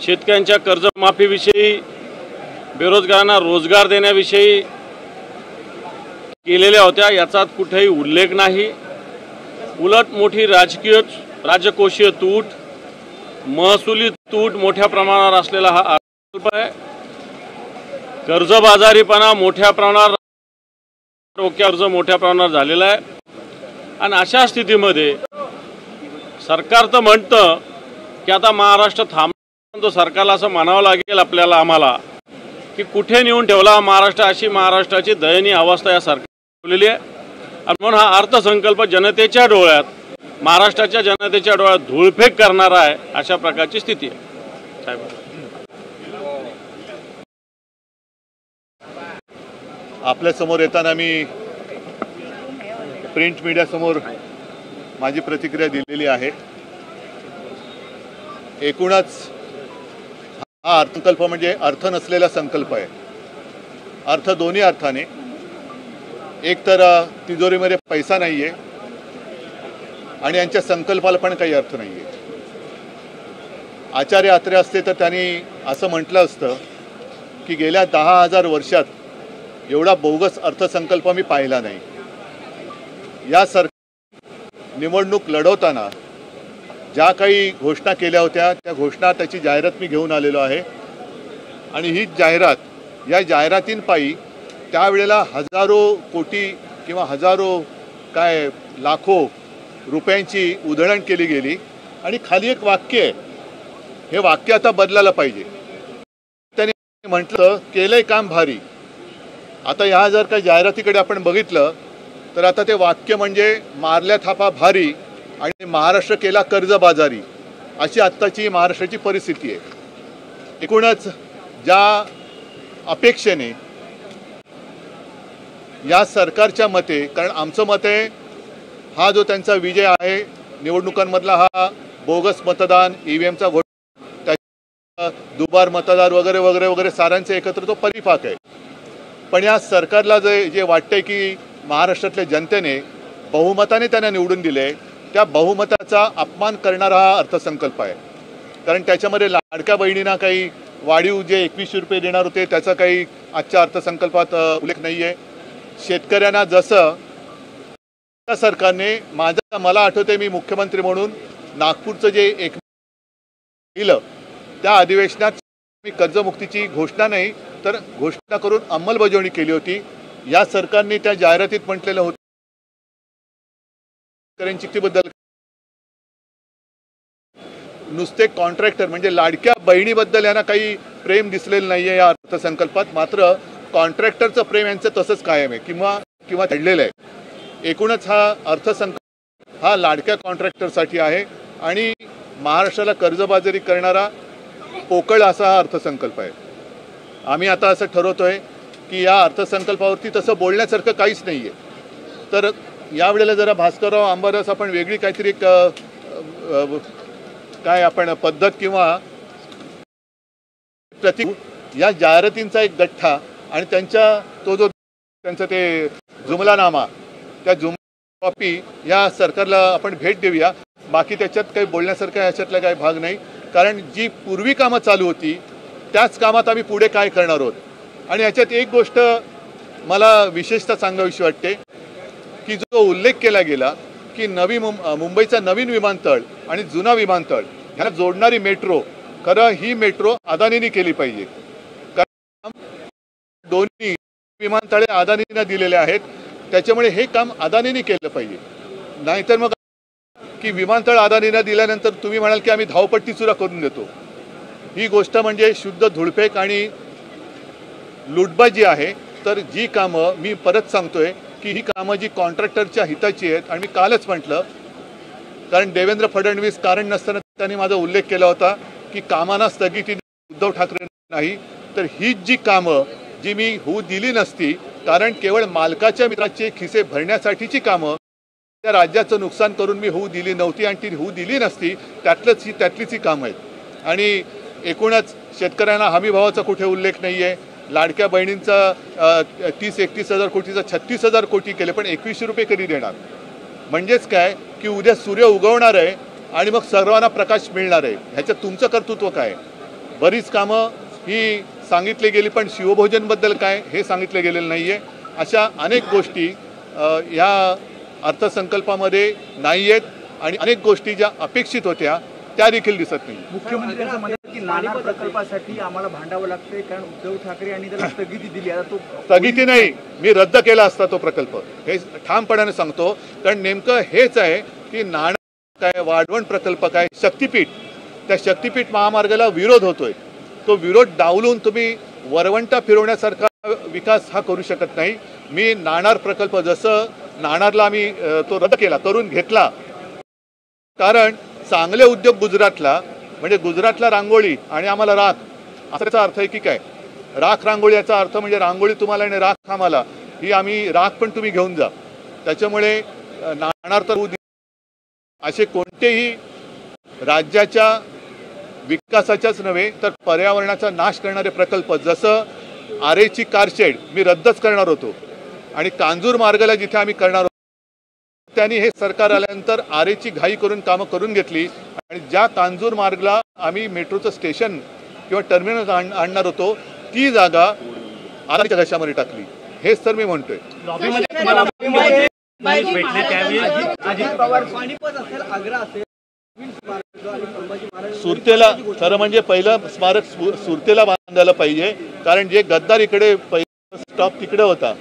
शेतकऱ्यांच्या कर्जमाफीविषयी, बेरोजगारांना रोजगार देण्याविषयी केलेल्या होत्या, याचा कुठेही उल्लेख नाही। उलट मोठी राजकोषीय तूट, महसुली तूट मोठ्या प्रमाणावर असलेला हा अर्थसंकल्प आहे। कर्जबाजारीपणा मोठ्या प्रमाणावर, कर्ज मोठ्या प्रमाणावर झालेला आहे। आणि अशा स्थितीमध्ये सरकार तर म्हणतं की आता महाराष्ट्र थांबतो, सरकारला असं म्हणावं लागेल आपल्याला, आम्हाला की कुठे नेऊन ठेवला महाराष्ट्र, अशी महाराष्ट्राची दयनीय अवस्था या सरकारने ठेवलेली आहे। आणि म्हणून हा अर्थसंकल्प जनतेच्या डोळ्यात, महाराष्ट्राच्या जनतेच्या डोळ्यात धूळफेक करणारा आहे, अशा प्रकारची स्थिती आहे। साहेब, आपल्या समोर येताना मी प्रिंट मीडिया समोर माझी प्रतिक्रिया दिलेली आहे। एकूणच हा अर्थसंकल्प म्हणजे अर्थ नसलेला संकल्प आहे। अर्थ दोन्ही अर्थाने, एक तर तिजोरीमध्ये पैसा नाही आहे आणि यांच्या संकल्पाला पण काही अर्थ नाही आहे। आचार्य अत्रे असते तर त्यांनी असं म्हटलं असतं की गेल्या 10,000 वर्षात एवढा बोगस अर्थसंकल्प मी पाहिला नाही। या सरकार निवडणूक लढवताना ज्या काही घोषणा केल्या होत्या त्या घोषणा, त्याची जाहिरात मी घेऊन आलेलो आहे। आणि ही जाहिरात, या जाहिरातींपायी त्यावेळेला हजारो कोटी किंवा हजारो लाखो रुपयांची उधळण केली गेली। आणि खाली एक वाक्य आहे, हे वाक्य आता बदलायला पाहिजे। त्यांनी म्हटलं केलंय काम भारी। आता ह्या जर काही जाहिरातीकडे आपण बघितलं तर आता ते वाक्य म्हणजे मारल्या थापा भारी आणि महाराष्ट्र केला कर्जबाजारी, अशी आत्ताची महाराष्ट्राची परिस्थिती आहे। एकूणच ज्या अपेक्षेने या सरकारच्या मते, कारण आमचं मत आहे हा जो त्यांचा विजय आहे निवडणुकांमधला, हा बोगस मतदान, ईव्हीएमचा घोटाळा, दुबार मतदार वगैरे वगैरे वगैरे सारांचे एकत्र तो परिपाक आहे। पण या सरकारला जे वाटतंय की महाराष्ट्रातल्या जनतेने बहुमताने त्यांना निवडून दिले, त्या बहुमताचा अपमान करणारा हा अर्थसंकल्प आहे। कारण त्याच्यामध्ये लाडक्या बहिणींना काही वाढीव जे 2100 रुपये देणार होते त्याचा काही आजच्या अर्थसंकल्पात उल्लेख नाही आहे। शेतकऱ्यांना जसं त्या सरकारने, मला आठवते मी मुख्यमंत्री म्हणून नागपूरचं जे एक दिलं, त्या अधिवेशनात मी कर्जमुक्तीची घोषणा नाही तर घोषणा करून अंमलबजावणी केली होती। या सरकारने त्या जाहिरातीत म्हटलेलं होतं शेतकऱ्यांबद्दल नुसते कॉन्ट्रॅक्टर म्हणजे लाडक्या बहिणीबद्दल यांना काही प्रेम दिसलेलं नाही आहे या अर्थसंकल्पात। मात्र कॉन्ट्रॅक्टरचं प्रेम यांचं तसंच कायम आहे किंवा चढलेलं आहे। एकूणच हा अर्थसंकल्प हा लाडक्या कॉन्ट्रॅक्टरसाठी आहे आणि महाराष्ट्राला कर्जबाजारी करणारा पोकळ असा हा अर्थसंकल्प आहे। आम्ही आता असं ठरवतोय की या अर्थसंकल्पावरती तसं बोलण्यासारखं काहीच नाही आहे। तर यावेळेला जरा भास्करराव आंबारस आपण वेगळी काहीतरी काय आपण पद्धत किंवा या जाहिरातींचा एक गठ्ठा आणि त्यांचा ते जुमलानामा, त्या जुमला कॉपी या सरकारला आपण भेट देऊया। बाकी त्याच्यात काही बोलण्यासारखं याच्यातला काही भाग नाही, कारण जी पूर्वी कामं चालू होती त्याच कामात आम्ही पुढे काय करणार आहोत। आणि याच्यात एक गोष्ट मला विशेषतः सांगावीशी वाटते की जो उल्लेख केला गेला की मुंबईचा नवीन विमानतळ आणि जुना विमानतळ ह्याला जोडणारी मेट्रो, खरं ही मेट्रो अदानीने केली पाहिजे, कारण दोन्ही विमानतळे अदानीने दिलेले आहेत, त्याच्यामुळे हे काम अदानीने केलं पाहिजे। नाहीतर मग की विमानतळ अदानीने दिल्यानंतर तुम्ही म्हणाल की आम्ही धावपट्टी सुद्धा करून देतो, ही गोष्ट म्हणजे शुद्ध धुळफेक आणि लुटबाजी आहे। तर जी कामं, मी परत सांगतोय की ही कामं जी कॉन्ट्रॅक्टरच्या हिताची आहेत, आणि मी कालच म्हटलं, कारण देवेंद्र फडणवीस कारण नसताना त्यांनी माझा उल्लेख केला होता की कामांना स्थगिती उद्धव ठाकरे नाही, तर हीच जी कामं जी मी होऊ दिली नसती, कारण केवळ मालकाच्या मित्राचे खिसे भरण्यासाठीची कामं त्या राज्याचं नुकसान करून मी होऊ दिली नव्हती आणि ती होऊ दिली नसती, त्यातलीच ही कामं आहेत। आणि एकूणच शेतकऱ्यांना हमीभावाचा कुठे उल्लेख नाही आहे। लाडक्या बहिणींचा 30-31 हजार कोटीचा 36,000 कोटी केले, पण 2100 रुपये कधी देणार? म्हणजेच काय की उद्या सूर्य उगवणार आहे आणि मग सर्वांना प्रकाश मिळणार आहे, ह्याच्यात तुमचं कर्तृत्व काय? बरीच कामं ही सांगितली गेली, पण शिवभोजनबद्दल काय हे सांगितलं गेलेलं नाही आहे. अशा अनेक गोष्टी या अर्थसंकल्पामध्ये नाही आहेत आणि अनेक गोष्टी ज्या अपेक्षित होत्या त्या देखील दिसत नाही. मुख्यमंत्र्यांचं म्हणतात की नाणार प्रकल्पासाठी आम्हाला भांडावं लागतंय, कारण उद्धव ठाकरे यांनी त्याला स्थगिती दिली. आता तो स्थगिती नाही, मी रद्द केला असता तो प्रकल्प, हे ठामपणाने सांगतो. कारण नेमकं हेच आहे की नाणार काय, वाढवण प्रकल्प काय, शक्तिपीठ, त्या शक्तिपीठ महामार्गाला विरोध होतोय. तो विरोध डावलून तुम्ही वरवंटा फिरवण्यासारखा विकास हा करू शकत नाही. मी नाणार प्रकल्प, जसं नाणारला आम्ही तो रद्द केला, करून घेतला, कारण चांगले उद्योग गुजरातला, म्हणजे गुजरातला रांगोळी आणि आम्हाला राख, असाचा अर्थ आहे की काय? राख रांगोळी याचा अर्थ म्हणजे रांगोळी तुम्हाला आणि राख आम्हाला, ही आम्ही राख पण तुम्ही घेऊन जा. त्याच्यामुळे नाणार तर असे कोणतेही राज्याच्या विकासाच्याच नव्हे तर पर्यावरणाचा नाश करणारे प्रकल्प, जसं आरेची कारशेड मी रद्दच करणार होतो आणि कांजूर मार्गाला जिथे आम्ही करणार होतो, त्यांनी हे सरकार आल्यानंतर आरेची घाई करून कामं करून घेतली आणि ज्या कांजूर मार्गला आम्ही मेट्रोचं स्टेशन किंवा टर्मिनल आणणार होतो ती जागा आरेच्या घशामध्ये टाकली. हेच तर मी म्हणतोय. सुरतेला खरं म्हणजे पहिलं स्मारक सुरतेला बांधायला पाहिजे, कारण जे गद्दार इकडे पहिला स्टॉप तिकडे होता,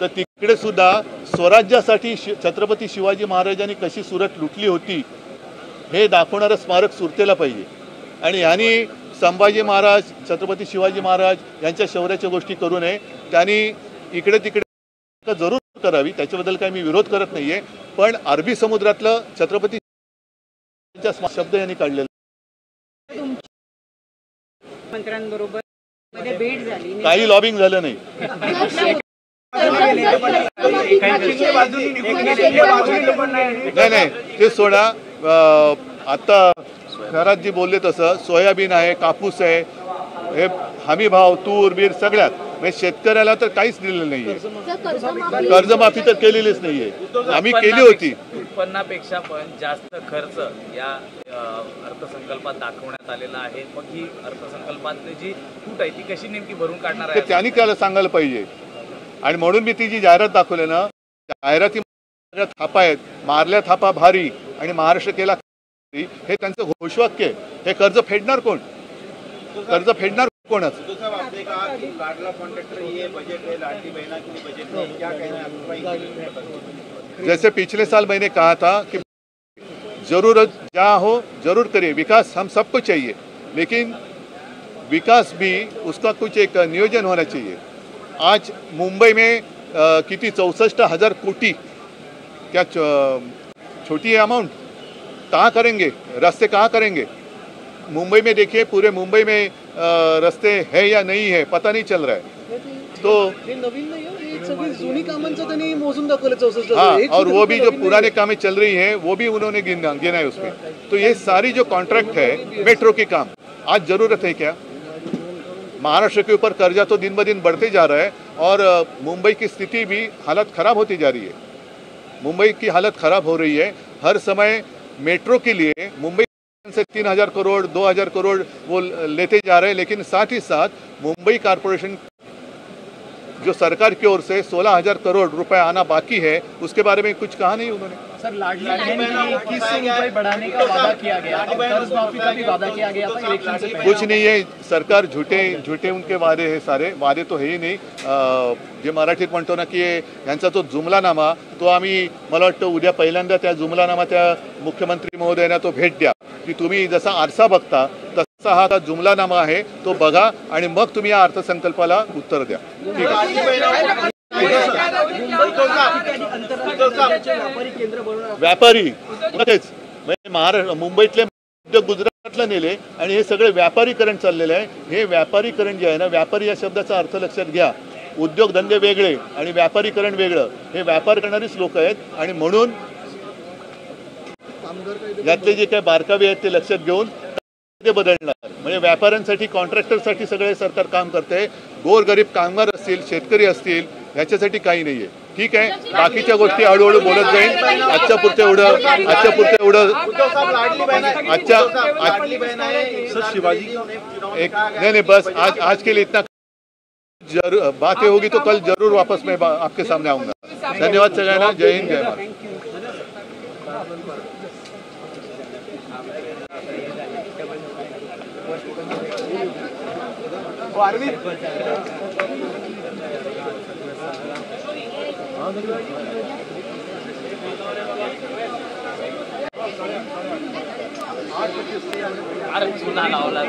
तर तिकडे सुद्धा स्वराज्यासाठी छत्रपती शिवाजी महाराजांनी कशी सुरत लुटली होती हे दाखवणारं स्मारक सुरतेला पाहिजे. आणि ह्यांनी संभाजी महाराज, छत्रपती शिवाजी महाराज यांच्या शौर्याच्या गोष्टी करू नये. त्यांनी इकडे तिकडे जरूर करावी, त्याच्याबद्दल काही मी विरोध करत नाहीये, पण अरबी समुद्रातलं छत्रपती शब्द यांनी काढलेला. मंत्र्यांबरोबर भेट झाली, काही लॉबिंग झालं नाही. नाही ते सोडा. आता घरात जी बोलले तसं सोयाबीन आहे, कापूस आहे, हे हमी भाव, तूर बीर सगळ्यात, म्हणजे शेतकऱ्याला तर काहीच दिलेलं नाहीये. कर्जमाफी तर केलेलीच नाहीये, आम्ही केली होती. उत्पन्नापेक्षा पण जास्त खर्च या अर्थसंकल्पात दाखवण्यात आलेला आहे. मग ही अर्थसंकल्पातली जी फूट आहे ती कशी नेमकी भरून काढणार आहे, त्यांनी त्याला सांगायला पाहिजे. आणि म्हणून मी ती जी जाहिरात दाखवली ना, जाहिराती थापा आहेत, मारल्या थापा भारी आणि महाराष्ट्र केला, हे त्यांचं घोषवाक्य आहे. हे कर्ज फेडणार कोण? कर्ज फेडणार कोणच? जैसे पिछले साल मैंने कहा था कि जरूरत जहाँ हो जरूर करिए, विकास हम सबको चाहिए, लेकिन विकास भी उसका कुछ एक नियोजन होना चाहिए. आज मुंबई में किती 64,000 कोटी, क्या छोटी है अमाउंट? कहाँ करेंगे रास्ते, कहाँ करेंगे? मुंबई में देखिए, पूरे मुंबई में रास्ते है या नहीं है पता नहीं चल रहा है. तो नवीन नहीं है, एक सभी जुनी कामांचं त्यांनी मोजून दाखवलं 64. हाँ, और वो भी जो पुराने कामें चल रही हैं वो भी उन्होंने गिना है उसमें. तो ये सारी जो कॉन्ट्रैक्ट है मेट्रो के काम, आज जरूरत है क्या? महाराष्ट्र के ऊपर कर्जा तो दिन ब दिन बढ़ते जा रहा है और मुंबई की स्थिति भी हालत खराब होती जा रही है. मुंबई की हालत खराब हो रही है. हर समय मेट्रो के लिए मुंबई से 3,000 करोड़ 2,000 करोड़ वो लेते जा रहे हैं, लेकिन साथ ही साथ मुंबई कॉरपोरेशन जो सरकार की ओर से 16,000 करोड़ रुपए आना बाकी है, उसके बारे में कुछ कहा नहीं उन्होंने. सर, लाडली बहन की 2100 रुपए बढ़ाने का वादा किया गया, कर्ज माफी का भी वादा किया गया था इलेक्शन से पहले. कुछ नहीं है, सरकार झूठे उनके वादे है, सारे वादे तो है ही नाही. जे मराठीत म्हणतो ना की यांचा तो जुमलानामा, तो आम्ही मला वाटतं उद्या पहिल्यांदा त्या जुमलानामा त्या मुख्यमंत्री महोदयांना तो भेट द्या, की तुम्ही जसा आरसा बघता तसा हा जुमलानामा आहे तो बघा आणि मग तुम्ही या अर्थसंकल्पाला उत्तर द्या. ठीक आहे. व्यापारी तेच महाराष्ट्र मुंबईतले उद्योग गुजरातला नेले आणि हे सगळे व्यापारीकरण चाललेलं आहे. हे व्यापारीकरण जे आहे ना, व्यापारी या शब्दाचा अर्थ लक्षात घ्या. उद्योगधंदे वेगळे आणि व्यापारीकरण वेगळं. हे व्यापार करणारीच लोक आहेत आणि म्हणून यातले जे काही बारकावे आहेत ते लक्षात घेऊन ते बदलणार. म्हणजे व्यापाऱ्यांसाठी, कॉन्ट्रॅक्टरसाठी सगळे सरकार काम करते. गोरगरीब कामगार असतील, शेतकरी असतील, ह्याच्यासाठी काही नाहीये. ठीक आहे, बाकीच्या गोष्टी हळूहळू बोलत जाईल. आजच्या पुरतं एवढं एक नहीं बस आज के लिए इतना. जरूर बातें होगी तो कल जरूर वापस मैं आपके सामने आऊंगा. धन्यवाद सगळ्यांना. जय हिंद, जय महाराष्ट्र. अरे चुना लावला